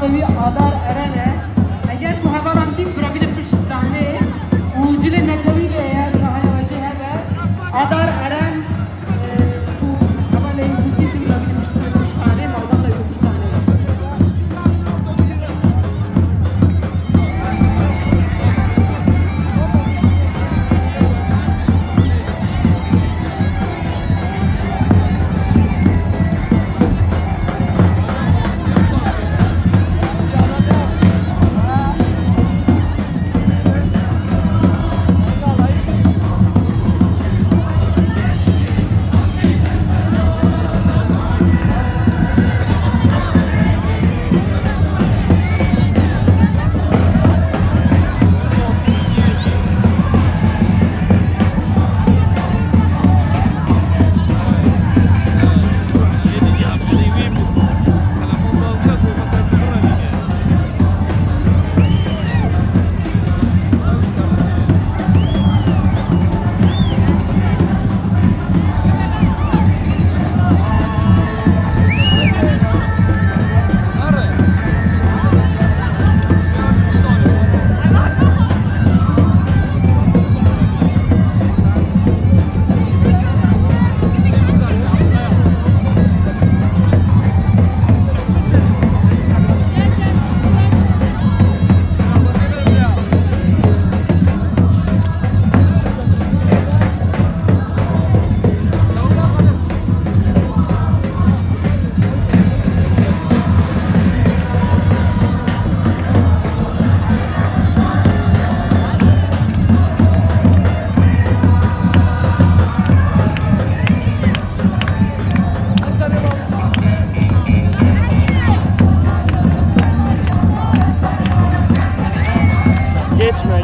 bir adar erene. Eğer bu hemen dik bırakıp bir tane ucuyla nekleviyle eğer hayvacı hemen adar eren bu hemen dik bırakıp bir tane maldan da yok bir tane. Geçme.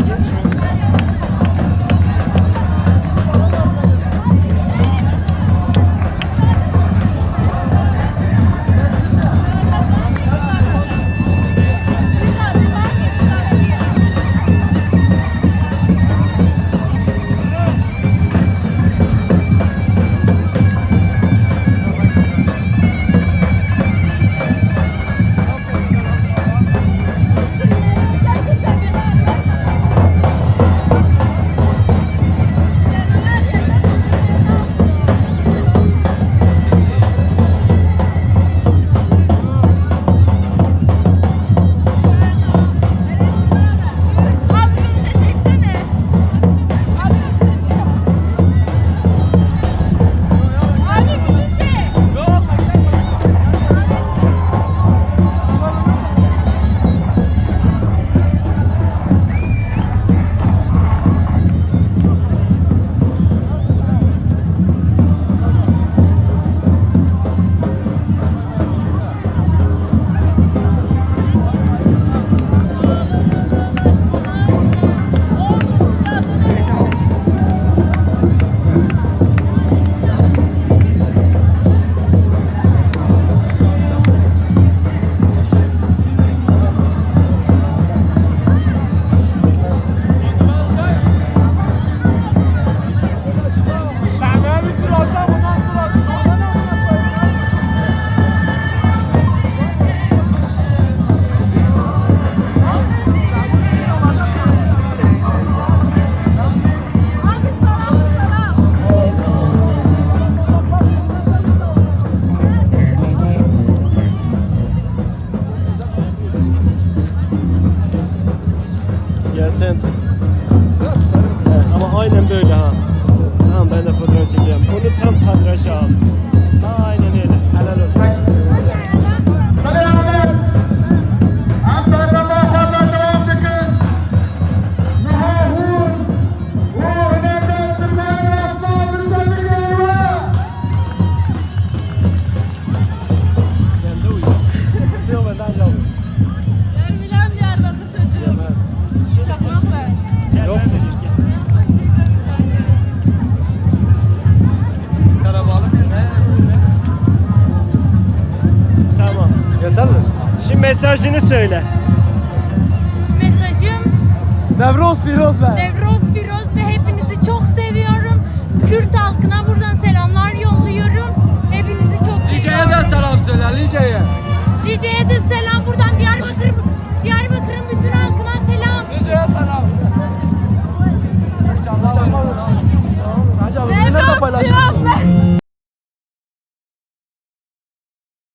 Gel sen tut. Evet, ama aynen böyle ha. Tamam ben de fotoğraf çekeceğim. Bunu tam kadraja al. Aynen öyle. Helal olsun. Şimdi mesajını söyle. Mesajım Newroz pîroz be. Newroz pîroz ve hepinizi çok seviyorum. Kürt halkına buradan selamlar yolluyorum. Hepinizi çok seviyorum. Lice'ye de selam söyle Lice'ye. Lice'ye de selam buradan Diyarbakır. paylaşmak